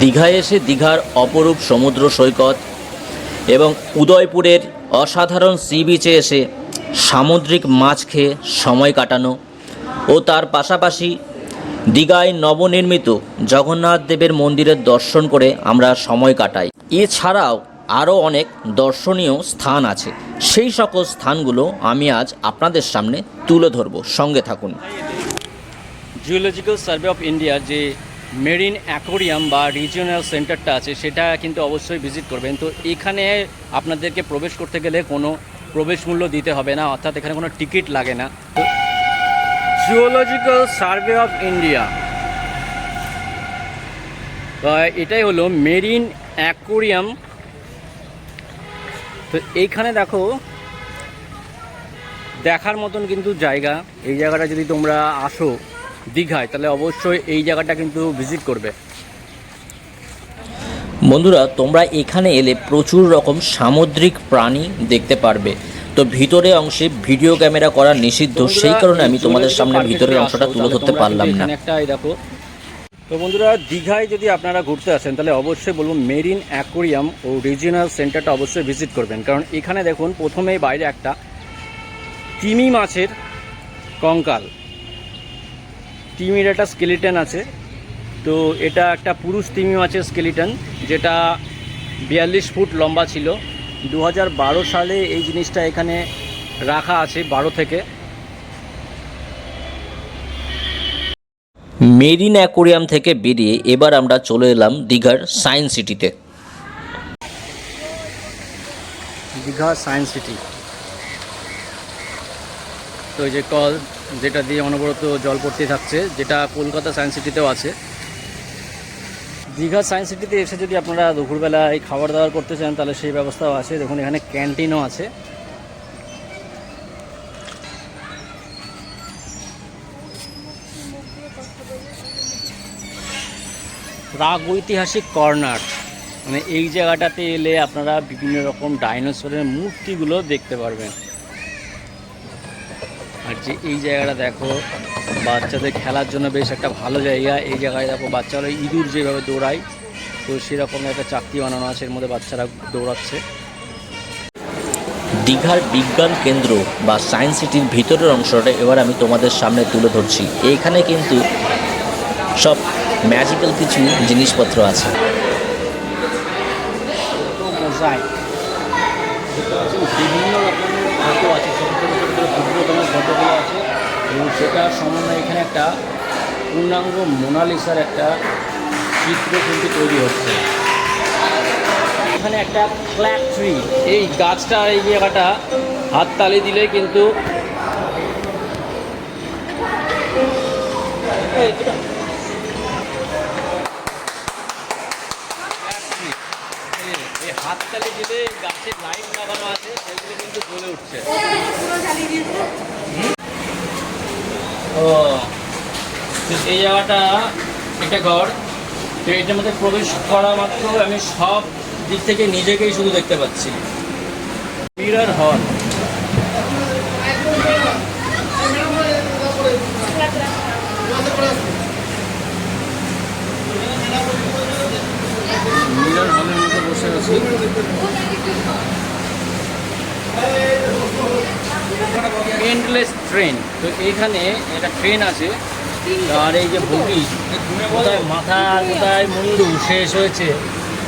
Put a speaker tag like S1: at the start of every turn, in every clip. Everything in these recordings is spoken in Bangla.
S1: দীঘায় এসে দীঘার অপরূপ সমুদ্র সৈকত এবং উদয়পুরের অসাধারণ সি বিচে এসে সামুদ্রিক মাছ খেয়ে সময় কাটানো ও তার পাশাপাশি দীঘায় নবনির্মিত জগন্নাথ দেবের মন্দিরের দর্শন করে আমরা সময় কাটাই। এছাড়াও আরও অনেক দর্শনীয় স্থান আছে, সেই সকল স্থানগুলো আমি আজ আপনাদের সামনে তুলে ধরব। সঙ্গে থাকুন।
S2: জিওলজিক্যাল সার্ভে অফ ইন্ডিয়ার যে মেরিন অ্যাকোরিয়াম বা রিজিওনাল সেন্টারটা আছে সেটা কিন্তু অবশ্যই ভিজিট করবেন। তো এখানে আপনাদেরকে প্রবেশ করতে গেলে কোনো প্রবেশ মূল্য দিতে হবে না, অর্থাৎ এখানে কোনো টিকিট লাগে না। তো জিওলজিক্যাল সার্ভে অফ ইন্ডিয়া, তো এটাই হলো মেরিন অ্যাকোরিয়াম। তো এইখানে দেখো দেখার মতন কিন্তু জায়গা। এই জায়গাটা যদি তোমরা আসো দীঘায় তাহলে অবশ্যই এই জায়গাটা কিন্তু ভিজিট করবে।
S1: বন্ধুরা, তোমরা এখানে এলে প্রচুর রকম সামুদ্রিক প্রাণী দেখতে পারবে। তো ভিতরে অংশে ভিডিও ক্যামেরা করা নিষিদ্ধ, সেই কারণে আমি তোমাদের সামনে ভিতরের অংশটা তুলে ধরতে পারলাম না।
S2: একটাই দেখো। তো বন্ধুরা, দীঘায় যদি আপনারা ঘুরতে আসেন তাহলে অবশ্যই বলবো মেরিন অ্যাকোরিয়াম ও রিজিওনাল সেন্টারটা অবশ্যই ভিজিট করবেন। কারণ এখানে দেখুন প্রথমেই বাইরে একটা তিমি মাছের কঙ্কাল, তিমির একটা স্কেলিটন আছে। তো এটা একটা পুরুষ তিমি মাছের স্কেলিটন, যেটা 42 ফুট লম্বা ছিল। 2012 সালে এই জিনিসটা এখানে রাখা আছে, 12 থেকে।
S1: মেরিন অ্যাকোরিয়াম থেকে বেরিয়ে এবার আমরা চলে এলাম দীঘার সায়েন্স সিটিতে।
S2: দীঘা সায়েন্স সিটি, তো এই যে কল যেটা দিয়ে অনবরত জল পড়তে থাকছে, যেটা কলকাতা সায়েন্স সিটিতেও আছে। দীঘা সায়েন্স সিটিতে এসে যদি আপনারা দুপুরবেলায় খাবার দাবার করতে চান তাহলে সেই ব্যবস্থাও আছে। দেখুন এখানে ক্যান্টিনও আছে। প্রাগৈতিহাসিক কর্নার, মানে এই জায়গাটাতে এলে আপনারা বিভিন্ন রকম ডাইনোসরের মূর্তিগুলো দেখতে পারবেন। আর যে এই জায়গাটা দেখো বাচ্চাদের খেলার জন্য বেশ একটা ভালো জায়গা। এই জায়গায় দেখো বাচ্চারা ইঁদুর যেভাবে দৌড়ায়, তো সেরকম একটা চাকতি বানানো আছে, এর মধ্যে বাচ্চারা দৌড়াচ্ছে।
S1: দীঘার বিজ্ঞান কেন্দ্র বা সায়েন্স সিটির ভিতরের অংশটা এবার আমি তোমাদের সামনে তুলে ধরছি। এইখানে কিন্তু সব ম্যাজিক্যাল কিছু জিনিসপত্র আছে।
S2: বিভিন্ন রকমের ফটো আছে, ছোটো ছোটো ছোটো ছোটো ক্ষুদ্র রকমের ফটোগুলো আছে, এবং সেটার সমন্বয়ে এখানে একটা পূর্ণাঙ্গ মোনালিসার একটা চিত্র কিন্তু তৈরি হচ্ছে। এখানে একটা ফ্ল্যাগ ট্রি, এই গাছটা, এই জায়গাটা হাততালি দিলে কিন্তু হাততালি দিলে গাছের লাইট লাগানো আছে সেগুলো কিন্তু জ্বলে উঠছে। ও এই জায়গাটা একটা ঘর, তো এটার মধ্যে প্রবেশ করা মাত্র আমি সব দিক থেকে নিজেকেই শুধু দেখতে পাচ্ছি। মিরর হল, মিরর হলের মধ্যে বসে আছি। এন্ডলেস ট্রেন, তো এইখানে একটা ট্রেন আছে। আর এই যে বগি, কোথায় মাথা কোথায় মুন্ডু শেষ হয়েছে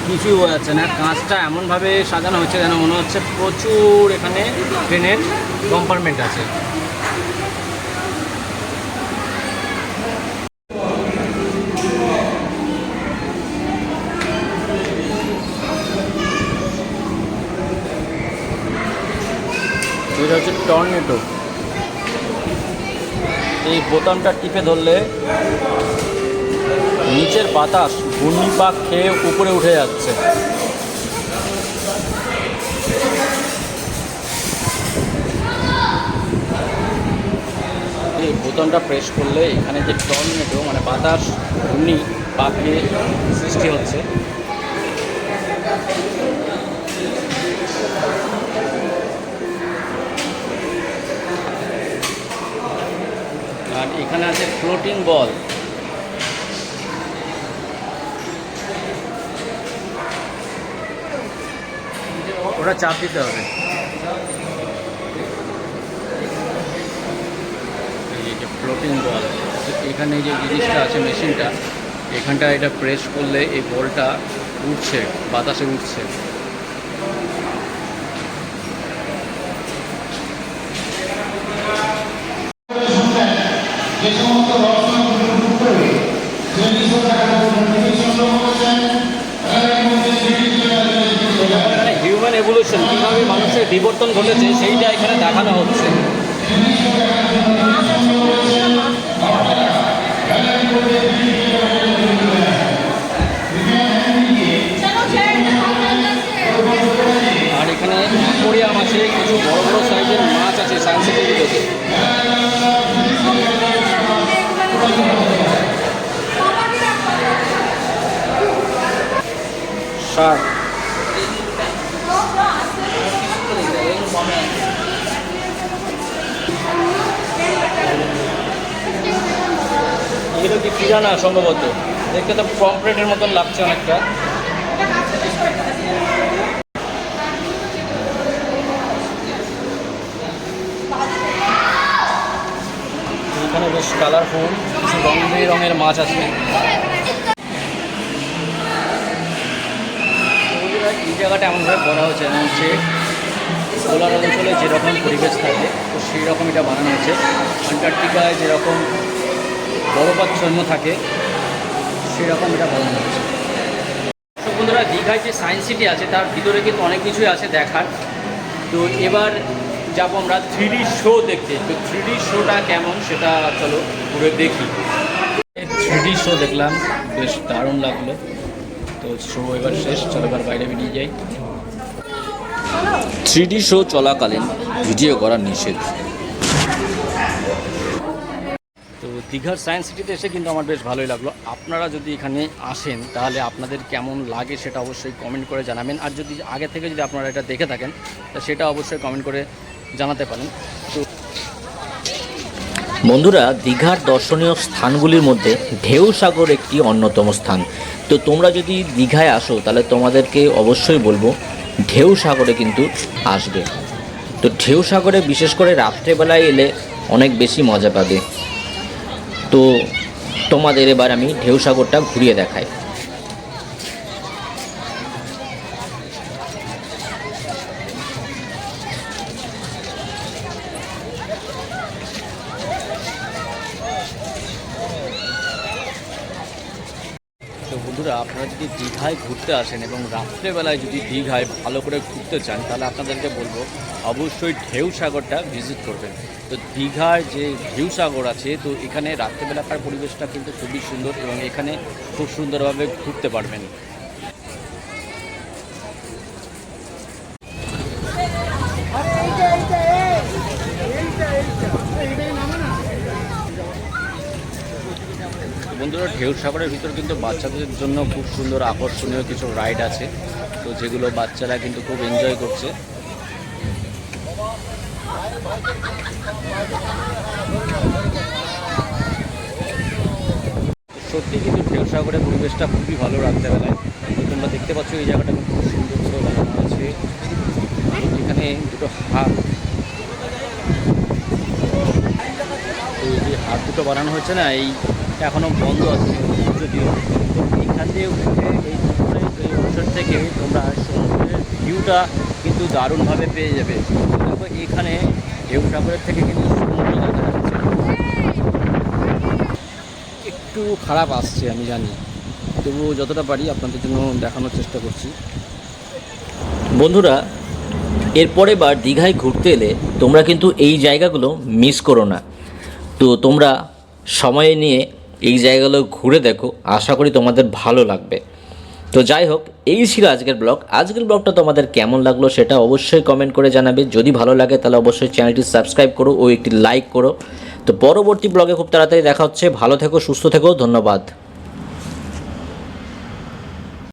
S2: কিছুই বোঝা যাচ্ছে না। কাঁচটা এমনভাবে সাজানো হচ্ছে যেন মনে হচ্ছে প্রচুর এখানে ট্রেনের কম্পার্টমেন্ট আছে। এটা হচ্ছে টর্নেডো। এই বোতামটা টিপে ধরলে নিচের বাতাস ঘূর্ণিপাক খেয়ে উপরে উঠে যাচ্ছে। এই বোতামটা প্রেস করলে এখানে যে টর্নেডো মানে বাতাস ঘূর্ণিপাক খেয়ে সৃষ্টি হচ্ছে। আর এখানে আছে ফ্লোটিং বল। ওটা চাপ দিতে হবে। এই যে ফ্লোটিং বল, এখানে যে জিনিসটা আছে মেশিনটা, এখানটা এটা প্রেস করলে এই বলটা উঠছে, বাতাসে উঠছে। হিউম্যান এভলিউশন, কীভাবে মানুষের বিবর্তন ঘটেছে সেইটা এখানে দেখানো হচ্ছে। আর এখানে অ্যাকোয়ারিয়াম আছে, কিছু বড় বড় সাইজের মাছ আছে সায়েন্স সিটিতে। শার্ক, এগুলো কি পিরানা সম্ভবত, দেখতে তো পমফ্রেটের মতন লাগছে অনেকটা। এখানে বেশ কালারফুল কিছু রং বেরঙের মাছ আছে। এই জায়গাটা এমনভাবে করা হয়েছে যেমন হচ্ছে পোলার অঞ্চলে যেরকম পরিবেশ থাকে তো সেই রকম এটা বানানো হয়েছে। আন্টার্কটিকায় যেরকম বরফাচ্ছন্ন থাকে সেরকম এটা বানানো হয়েছে। তো বন্ধুরা, দীঘায় যে সায়েন্স সিটি আছে তার ভিতরে কিন্তু অনেক কিছুই আছে দেখার। তো এবার যাবো আমরা 3D শো দেখতে। তো 3D শোটা কেমন সেটা চলো ঘুরে দেখি। 3D শো দেখলাম, বেশ দারুণ লাগলো। তো শো এবার শেষ, চলো এবার বাইরে বেরিয়ে যাই।
S1: 3D শো চলাকালীন ভিডিও করা নিষেধ।
S2: তো দীঘার সায়েন্স সিটিতে এসে কিন্তু আমার বেশ ভালোই লাগলো। আপনারা যদি এখানে আসেন তাহলে আপনাদের কেমন লাগে সেটা অবশ্যই কমেন্ট করে জানাবেন। আর যদি আগে থেকে যদি আপনারা এটা দেখে থাকেন তা সেটা অবশ্যই কমেন্ট করে জানাতে পারেন। তো
S1: বন্ধুরা, দীঘার দর্শনীয় স্থানগুলির মধ্যে ঢেউসাগর একটি অন্যতম স্থান। তো তোমরা যদি দীঘায় আসো তাহলে তোমাদেরকে অবশ্যই বলবো ঢেউসাগরে কিন্তু আসবে। তো ঢেউসাগরে বিশেষ করে রাত্রেবেলায় এলে অনেক বেশি মজা পাবে। তো তোমাদের এবার আমি ঢেউসাগরটা ঘুরিয়ে দেখাই।
S2: তো বন্ধুরা, আপনারা যদি দীঘায় ঘুরতে আসেন এবং রাত্রেবেলায় যদি দীঘায় ভালো করে ঘুরতে চান তাহলে আপনাদেরকে বলবো অবশ্যই ঢেউসাগরটা ভিজিট করবেন। তো দীঘার যে ঢেউসাগর আছে তো এখানে রাত্রেবেলাকার পরিবেশটা কিন্তু খুবই সুন্দর এবং এখানে খুব সুন্দরভাবে ঘুরতে পারবেন। বন্ধুরা, ঢেউসাগরের ভিতর কিন্তু বাচ্চাদের জন্য খুব সুন্দর আকর্ষণীয় কিছু রাইড আছে, তো যেগুলো বাচ্চারা কিন্তু খুব এনজয় করছে। সত্যি কিন্তু ঢেউসাগরের পরিবেশটা খুবই ভালো রাত্রেবেলায়। তো তোমরা দেখতে পাচ্ছ এই জায়গাটা খুব সুন্দর করে বানানো আছে। এখানে দুটো হাত, তো এই যে হাত দুটো বানানো হচ্ছে না, এই এখনও বন্ধ আছে যদিও। তো এখান দিয়ে উঠে এই অংশ থেকে তোমরা সমুদ্রের ভিউটা কিন্তু দারুণভাবে পেয়ে যাবে। দেখো এখানে ঢেউসাগরের থেকে কিন্তু সমুদ্র দেখা যাচ্ছে। একটু খারাপ আসছে আমি জানি, তবুও যতটা পারি আপনাদের জন্য দেখানোর চেষ্টা করছি।
S1: বন্ধুরা, এরপরে বার দীঘায় ঘুরতে এলে তোমরা কিন্তু এই জায়গাগুলো মিস করো না। তো তোমরা সময় নিয়ে এই জায়গাগুলো ঘুরে দেখো, আশা করি তোমাদের ভালো লাগবে। তো যাই হোক, এই ছিল আজকের ব্লগ। আজকের ব্লগটা তোমাদের কেমন লাগলো সেটা অবশ্যই কমেন্ট করে জানাবে। যদি ভালো লাগে তাহলে অবশ্যই চ্যানেলটি সাবস্ক্রাইব করো ও একটি লাইক করো। তো পরবর্তী ব্লগে খুব তাড়াতাড়ি দেখা হচ্ছে। ভালো থেকো, সুস্থ থেকো, ধন্যবাদ।